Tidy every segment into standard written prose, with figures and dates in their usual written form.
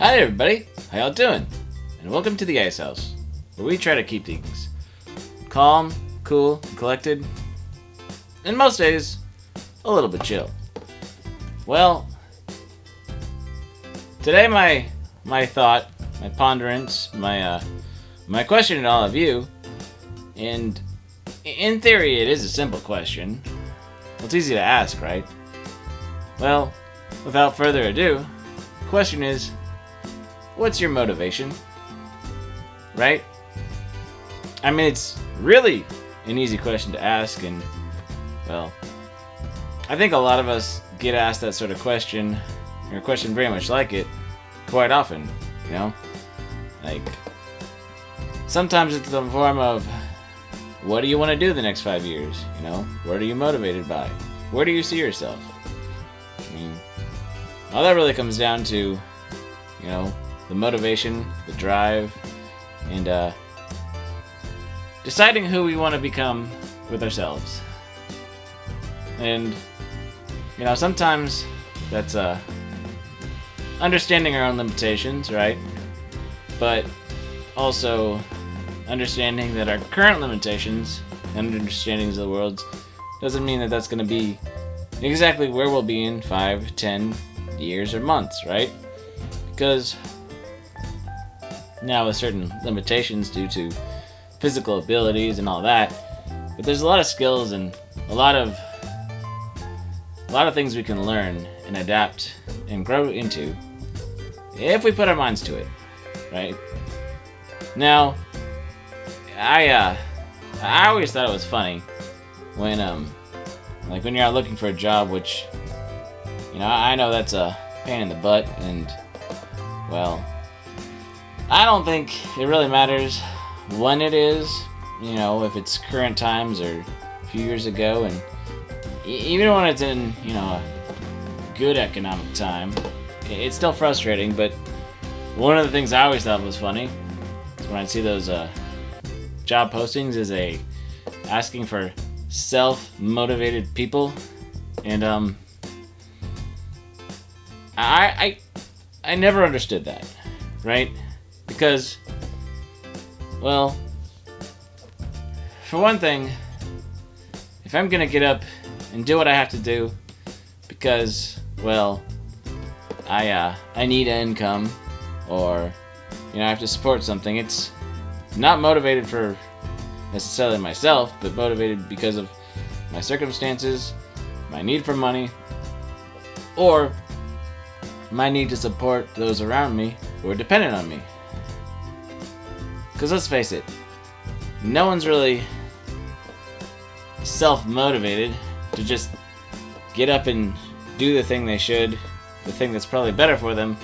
Hi everybody, how y'all doing? And welcome to the Ice House, where we try to keep things calm, cool, and collected, and most days, a little bit chill. Well, today my thought, my ponderance, my question to all of you, and in theory it is a simple question. Well, it's easy to ask, right? Well, without further ado, the question is, what's your motivation? Right? I mean, it's really an easy question to ask, and, well, I think a lot of us get asked that sort of question, or a question very much like it, quite often, you know? Like, sometimes it's in the form of, what do you want to do the next 5 years? You know? What are you motivated by? Where do you see yourself? I mean, all that really comes down to, you know, the motivation, the drive, and deciding who we want to become with ourselves. And, you know, sometimes that's understanding our own limitations, right? But also understanding that our current limitations and understandings of the world doesn't mean that that's going to be exactly where we'll be in 5, 10 years or months, right? Because now with certain limitations due to physical abilities and all that, but there's a lot of skills and a lot of things we can learn and adapt and grow into if we put our minds to it, right? Now, I always thought it was funny when like when you're out looking for a job, which, you know, I know that's a pain in the butt, and, well, I don't think it really matters when it is, you know, if it's current times or a few years ago, and even when it's in, you know, a good economic time, it's still frustrating. But one of the things I always thought was funny is when I'd see those job postings is asking for self-motivated people, and I never understood that, right? Because, well, for one thing, if I'm gonna get up and do what I have to do because, well, I need an income, or, you know, I have to support something, it's not motivated for necessarily myself, but motivated because of my circumstances, my need for money, or my need to support those around me who are dependent on me. Because let's face it, no one's really self-motivated to just get up and do the thing they should, the thing that's probably better for them,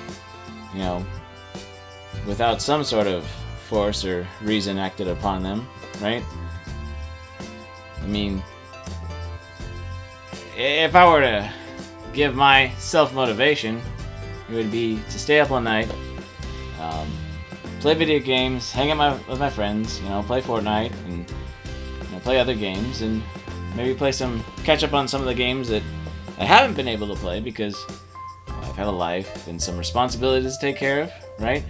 you know, without some sort of force or reason acted upon them, right? I mean, if I were to give my self-motivation, it would be to stay up all night, play video games, hang out with my friends, you know, play Fortnite, and, you know, play other games, and maybe catch up on some of the games that I haven't been able to play because I've had a life and some responsibilities to take care of, right?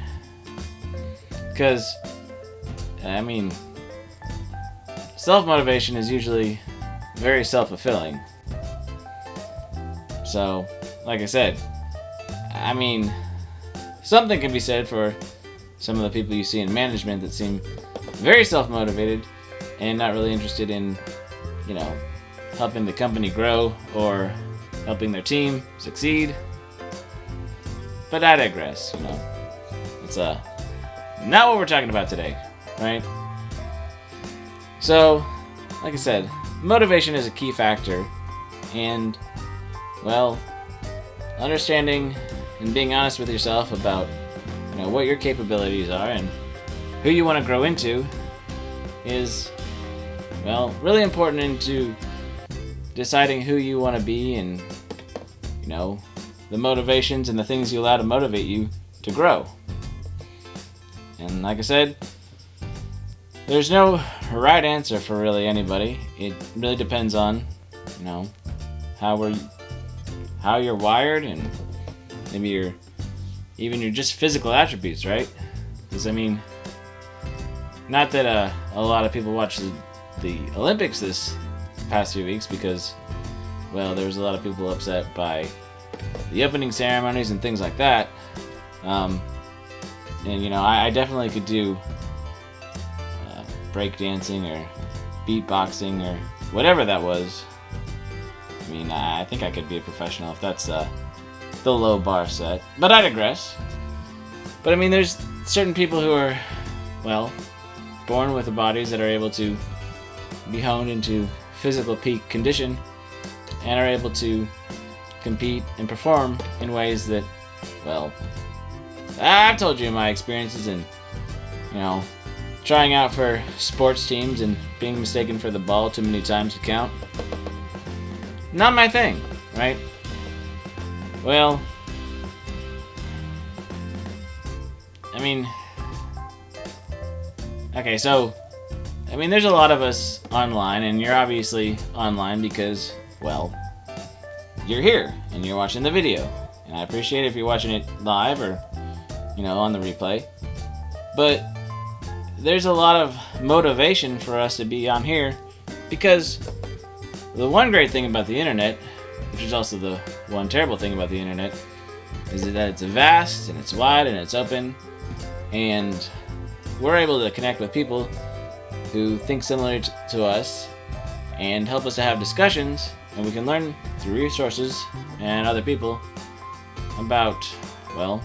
Because, I mean, self-motivation is usually very self-fulfilling. So, like I said, I mean, something can be said for some of the people you see in management that seem very self-motivated and not really interested in, you know, helping the company grow or helping their team succeed. But I digress, you know. It's not what we're talking about today, right? So, like I said, motivation is a key factor, and, well, understanding and being honest with yourself about, you know, what your capabilities are and who you want to grow into is, well, really important into deciding who you want to be and, you know, the motivations and the things you allow to motivate you to grow. And like I said, there's no right answer for really anybody. It really depends on, you know, how you're wired, and maybe your even your just physical attributes, right? Because, I mean, not that a lot of people watch the Olympics this past few weeks because, well, there was a lot of people upset by the opening ceremonies and things like that. And, you know, I definitely could do breakdancing or beatboxing or whatever that was. I mean, I think I could be a professional if that's the low bar set. But I digress. But, I mean, there's certain people who are, well, born with the bodies that are able to be honed into physical peak condition and are able to compete and perform in ways that, well, I've told you my experiences in, you know, trying out for sports teams and being mistaken for the ball too many times to count. Not my thing, right? Well, I mean, okay, so, I mean, there's a lot of us online, and you're obviously online because, well, you're here, and you're watching the video. And I appreciate it if you're watching it live or, you know, on the replay. But there's a lot of motivation for us to be on here because the one great thing about the internet, which is also the one terrible thing about the internet, is that it's vast, and it's wide, and it's open, and we're able to connect with people who think similar to us and help us to have discussions, and we can learn through resources and other people about, well,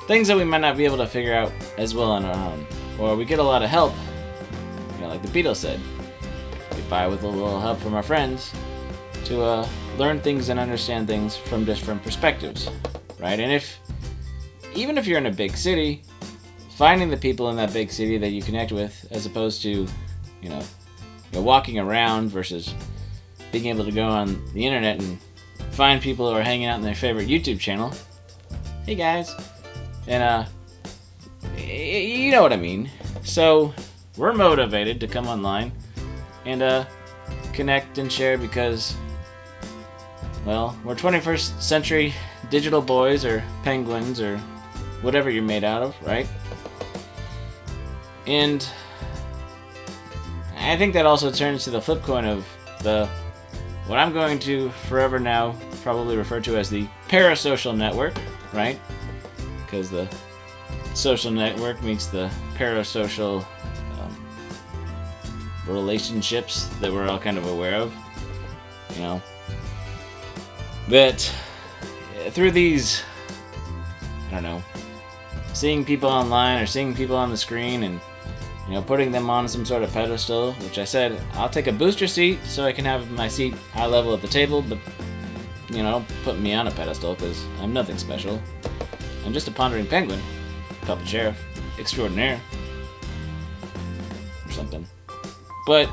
things that we might not be able to figure out as well on our own. Or we get a lot of help, you know, like the Beatles said. We buy with a little help from our friends to learn things and understand things from different perspectives, right? And even if you're in a big city, finding the people in that big city that you connect with, as opposed to, you know, walking around versus being able to go on the internet and find people who are hanging out in their favorite YouTube channel. Hey guys. And you know what I mean. So we're motivated to come online and connect and share because, well, we're 21st century digital boys or penguins or whatever you're made out of, right? And I think that also turns to the flip coin of what I'm going to forever now probably refer to as the parasocial network, right? Because the social network meets the parasocial relationships that we're all kind of aware of, you know, that through these, I don't know, seeing people online or seeing people on the screen and, you know, putting them on some sort of pedestal, which I said, I'll take a booster seat so I can have my seat eye level at the table, but, you know, don't put me on a pedestal because I'm nothing special. I'm just a pondering penguin, puppet sheriff, extraordinaire, or something. But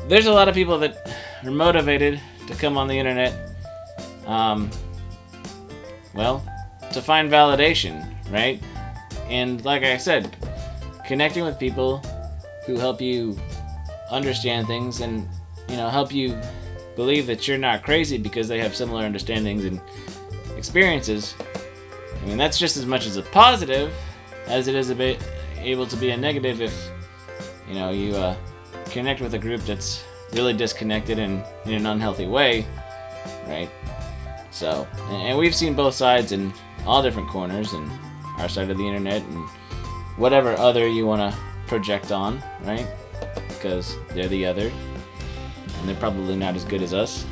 there's a lot of people that are motivated to come on the internet, well, to find validation, right? And like I said, connecting with people who help you understand things and, you know, help you believe that you're not crazy because they have similar understandings and experiences. I mean, that's just as much as a positive as it is a bit able to be a negative if, you know, you connect with a group that's really disconnected and in an unhealthy way, right? So, and we've seen both sides in all different corners and our side of the internet and whatever other you want to project on, right? Because they're the other and they're probably not as good as us.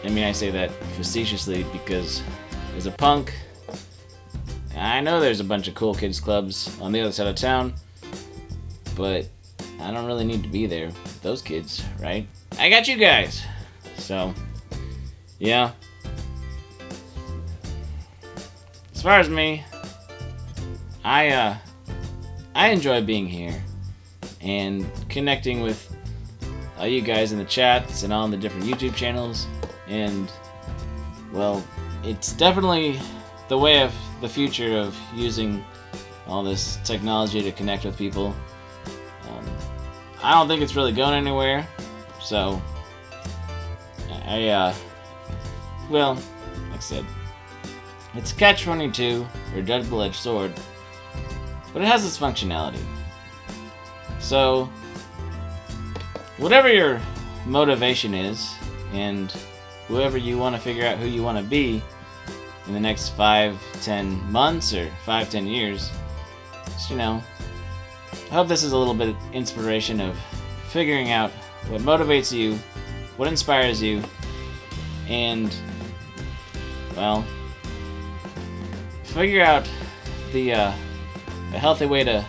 I mean, I say that facetiously because as a punk, I know there's a bunch of cool kids clubs on the other side of town, but I don't really need to be there with those kids, right? I got you guys. So, yeah. As far as me, I enjoy being here and connecting with all you guys in the chats and on the different YouTube channels. And, well, it's definitely the way of the future of using all this technology to connect with people. I don't think it's really going anywhere, so I well, like I said, it's a catch-22 or a double-edged sword, but it has its functionality. So, whatever your motivation is, and whoever you want to figure out who you want to be in the next 5-10 months or 5-10 years, just, I hope this is a little bit of inspiration of figuring out what motivates you, what inspires you, and, well, figure out a healthy way to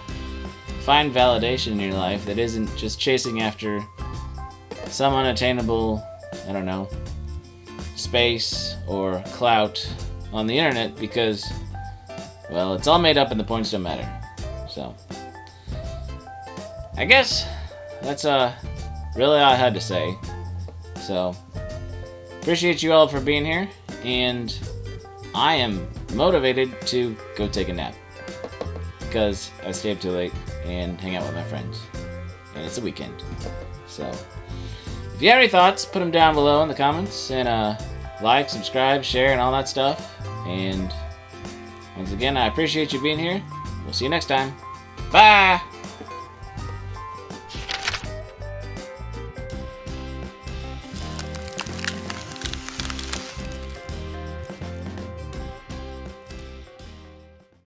find validation in your life that isn't just chasing after some unattainable, I don't know, space or clout on the internet, because, well, it's all made up and the points don't matter. So, I guess that's really all I had to say. So, appreciate you all for being here, and I am motivated to go take a nap because I stay up too late and hang out with my friends, and it's a weekend. So, if you have any thoughts, put them down below in the comments, and like, subscribe, share, and all that stuff. And once again, I appreciate you being here. We'll see you next time. Bye!